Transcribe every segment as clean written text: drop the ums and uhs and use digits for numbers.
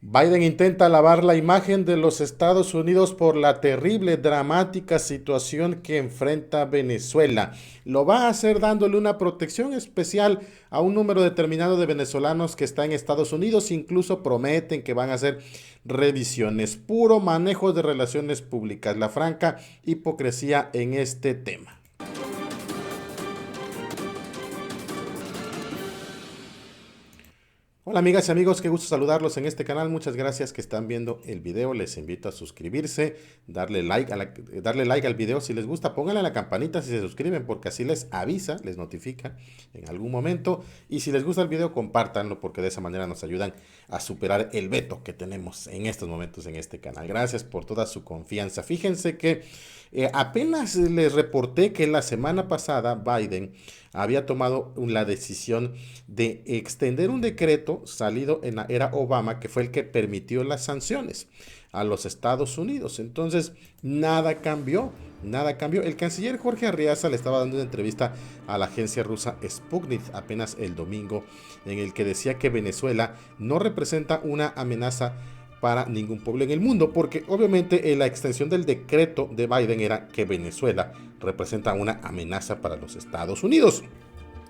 Biden intenta lavar la imagen de los Estados Unidos por la terrible, dramática situación que enfrenta Venezuela. Lo va a hacer dándole una protección especial a un número determinado de venezolanos que está en Estados Unidos. Incluso prometen que van a hacer revisiones. Puro manejo de relaciones públicas. La franca hipocresía en este tema. Hola amigas y amigos, qué gusto saludarlos en este canal. Muchas gracias que están viendo el video. Les invito a suscribirse, darle like al video si les gusta. Pónganle a la campanita si se suscriben porque así les avisa, les notifica en algún momento. Y si les gusta el video, compártanlo porque de esa manera nos ayudan a superar el veto que tenemos en estos momentos en este canal. Gracias por toda su confianza. Fíjense que apenas les reporté que la semana pasada Biden había tomado la decisión de extender un decreto salido en la era Obama, que fue el que permitió las sanciones a los Estados Unidos. Entonces, nada cambió, nada cambió. El canciller Jorge Arriaza le estaba dando una entrevista a la agencia rusa Sputnik apenas el domingo, en el que decía que Venezuela no representa una amenaza para ningún pueblo en el mundo, porque obviamente la extensión del decreto de Biden era que Venezuela representa una amenaza para los Estados Unidos.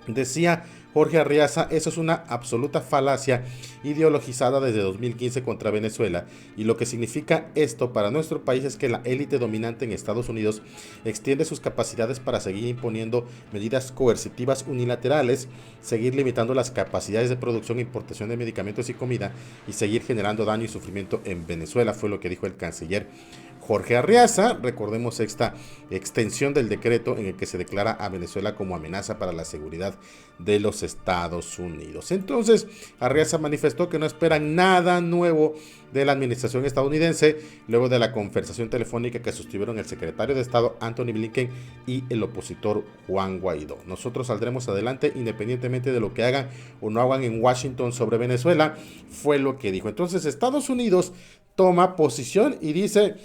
Decía Jorge Arriaza, eso es una absoluta falacia ideologizada desde 2015 contra Venezuela, y lo que significa esto para nuestro país es que la élite dominante en Estados Unidos extiende sus capacidades para seguir imponiendo medidas coercitivas unilaterales, seguir limitando las capacidades de producción e importación de medicamentos y comida y seguir generando daño y sufrimiento en Venezuela, fue lo que dijo el canciller Jorge Arriaza. Recordemos esta extensión del decreto en el que se declara a Venezuela como amenaza para la seguridad de los Estados Unidos. Entonces, Arriaza manifestó que no esperan nada nuevo de la administración estadounidense luego de la conversación telefónica que sostuvieron el secretario de Estado Antony Blinken y el opositor Juan Guaidó. Nosotros saldremos adelante independientemente de lo que hagan o no hagan en Washington sobre Venezuela, fue lo que dijo. Entonces, Estados Unidos toma posición y dice,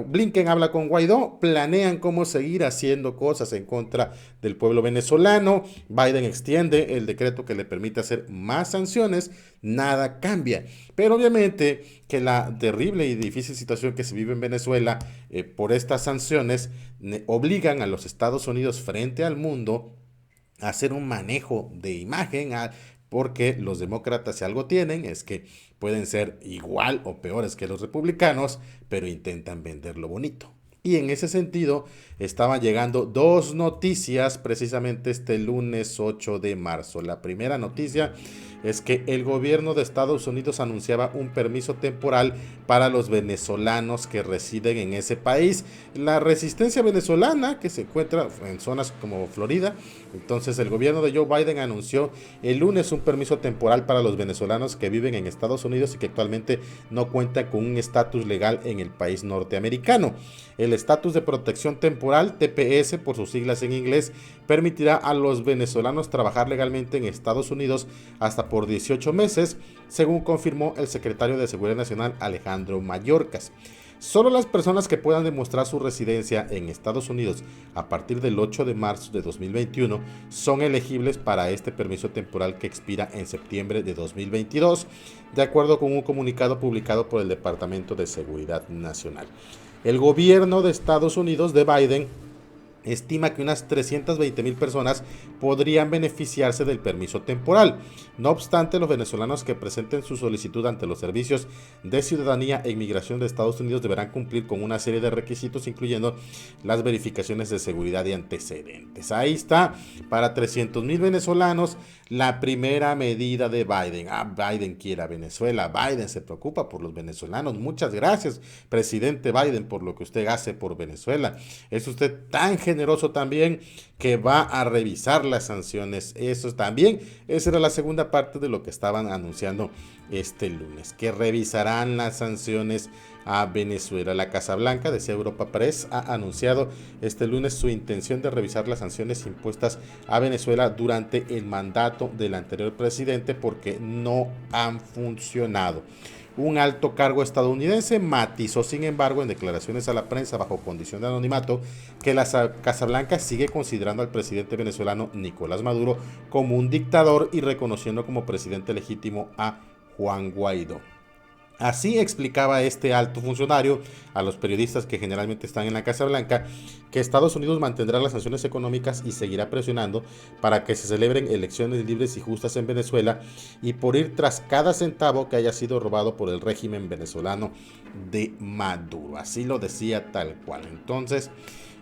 Blinken habla con Guaidó, planean cómo seguir haciendo cosas en contra del pueblo venezolano. Biden extiende el decreto que le permite hacer más sanciones, nada cambia. Pero obviamente que la terrible y difícil situación que se vive en Venezuela por estas sanciones obligan a los Estados Unidos frente al mundo a hacer un manejo de imagen, porque los demócratas, si algo tienen, es que pueden ser igual o peores que los republicanos, pero intentan venderlo bonito. Y en ese sentido, estaban llegando dos noticias precisamente este lunes 8 de marzo. La primera noticia es que el gobierno de Estados Unidos anunciaba un permiso temporal para los venezolanos que residen en ese país. La resistencia venezolana, que se encuentra en zonas como Florida, entonces el gobierno de Joe Biden anunció el lunes un permiso temporal para los venezolanos que viven en Estados Unidos y que actualmente no cuentan con un estatus legal en el país norteamericano. El estatus de protección temporal, TPS por sus siglas en inglés, permitirá a los venezolanos trabajar legalmente en Estados Unidos hasta por 18 meses, según confirmó el secretario de Seguridad Nacional Alejandro Mayorkas. Solo las personas que puedan demostrar su residencia en Estados Unidos a partir del 8 de marzo de 2021 son elegibles para este permiso temporal que expira en septiembre de 2022, de acuerdo con un comunicado publicado por el Departamento de Seguridad Nacional. El gobierno de Estados Unidos de Biden estima que unas 320,000 personas podrían beneficiarse del permiso temporal. No obstante, los venezolanos que presenten su solicitud ante los servicios de ciudadanía e inmigración de Estados Unidos deberán cumplir con una serie de requisitos, incluyendo las verificaciones de seguridad y antecedentes. Ahí está, para 300,000 venezolanos, la primera medida de Biden. Biden quiere a Venezuela, Biden se preocupa por los venezolanos. Muchas gracias, presidente Biden, por lo que usted hace por Venezuela. Es usted tan generoso también que va a revisar las sanciones. Eso también, esa era la segunda parte de lo que estaban anunciando este lunes, que revisarán las sanciones a Venezuela. La Casa Blanca, decía Europa Press, ha anunciado este lunes su intención de revisar las sanciones impuestas a Venezuela durante el mandato del anterior presidente porque no han funcionado. Un alto cargo estadounidense matizó, sin embargo, en declaraciones a la prensa bajo condición de anonimato, que la Casa Blanca sigue considerando al presidente venezolano Nicolás Maduro como un dictador y reconociendo como presidente legítimo a Juan Guaidó. Así explicaba este alto funcionario a los periodistas que generalmente están en la Casa Blanca que Estados Unidos mantendrá las sanciones económicas y seguirá presionando para que se celebren elecciones libres y justas en Venezuela y por ir tras cada centavo que haya sido robado por el régimen venezolano de Maduro. Así lo decía tal cual. Entonces,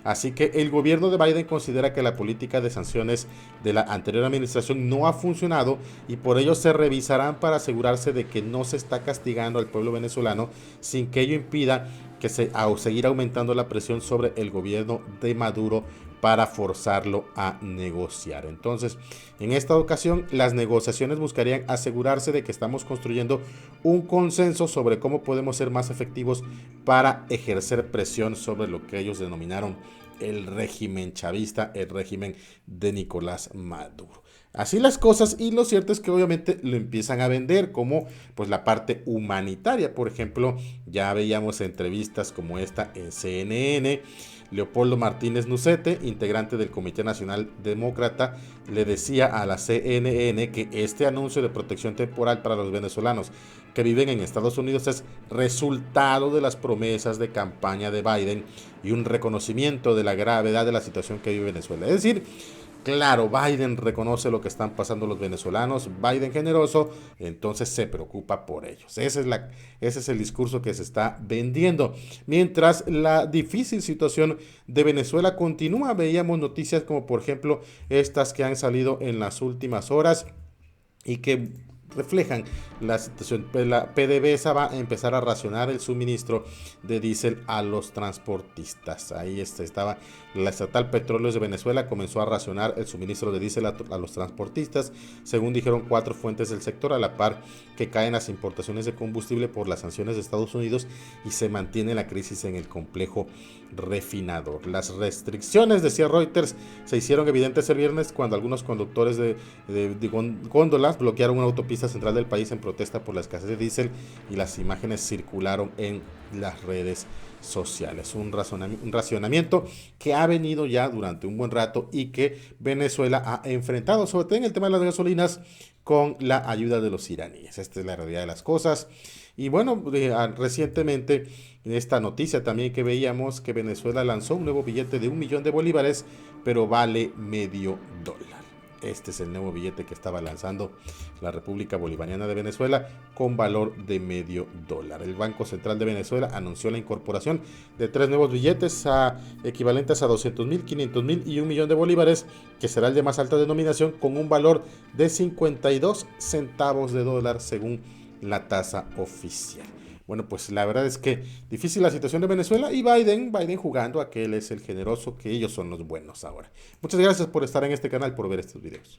así que el gobierno de Biden considera que la política de sanciones de la anterior administración no ha funcionado y por ello se revisarán para asegurarse de que no se está castigando al pueblo venezolano sin que ello impida que seguir aumentando la presión sobre el gobierno de Maduro para forzarlo a negociar. Entonces, en esta ocasión, las negociaciones buscarían asegurarse de que estamos construyendo un consenso sobre cómo podemos ser más efectivos para ejercer presión sobre lo que ellos denominaron el régimen chavista, el régimen de Nicolás Maduro. Así las cosas, y lo cierto es que obviamente lo empiezan a vender como pues la parte humanitaria. Por ejemplo, ya veíamos entrevistas como esta en CNN. Leopoldo Martínez Nucete, integrante del Comité Nacional Demócrata, le decía a la CNN que este anuncio de protección temporal para los venezolanos que viven en Estados Unidos es resultado de las promesas de campaña de Biden y un reconocimiento de la gravedad de la situación que vive Venezuela. Es decir, claro, Biden reconoce lo que están pasando los venezolanos, Biden generoso, entonces se preocupa por ellos. Ese es el discurso que se está vendiendo. Mientras la difícil situación de Venezuela continúa, veíamos noticias como por ejemplo estas que han salido en las últimas horas y que reflejan la situación. La PDVSA va a empezar a racionar el suministro de diésel a los transportistas. Ahí estaba la estatal Petróleos de Venezuela, comenzó a racionar el suministro de diésel a los transportistas, según dijeron 4 fuentes del sector, a la par que caen las importaciones de combustible por las sanciones de Estados Unidos y se mantiene la crisis en el complejo refinador. Las restricciones, decía Reuters, se hicieron evidentes el viernes cuando algunos conductores de góndolas bloquearon una autopista central del país en protesta por la escasez de diésel y las imágenes circularon en las redes sociales. Un racionamiento que ha venido ya durante un buen rato y que Venezuela ha enfrentado, sobre todo en el tema de las gasolinas, con la ayuda de los iraníes. Esta es la realidad de las cosas. Y bueno, recientemente esta noticia también que veíamos que Venezuela lanzó un nuevo billete de 1 millón de bolívares, pero vale $0,5. Este es el nuevo billete que estaba lanzando la República Bolivariana de Venezuela con valor de $0,5. El Banco Central de Venezuela anunció la incorporación de 3 nuevos billetes equivalentes a 200,000, 500,000 y 1 millón de bolívares, que será el de más alta denominación con un valor de 52 centavos de dólar según la tasa oficial. Bueno, pues la verdad es que difícil la situación de Venezuela y Biden jugando a que él es el generoso, que ellos son los buenos ahora. Muchas gracias por estar en este canal, por ver estos videos.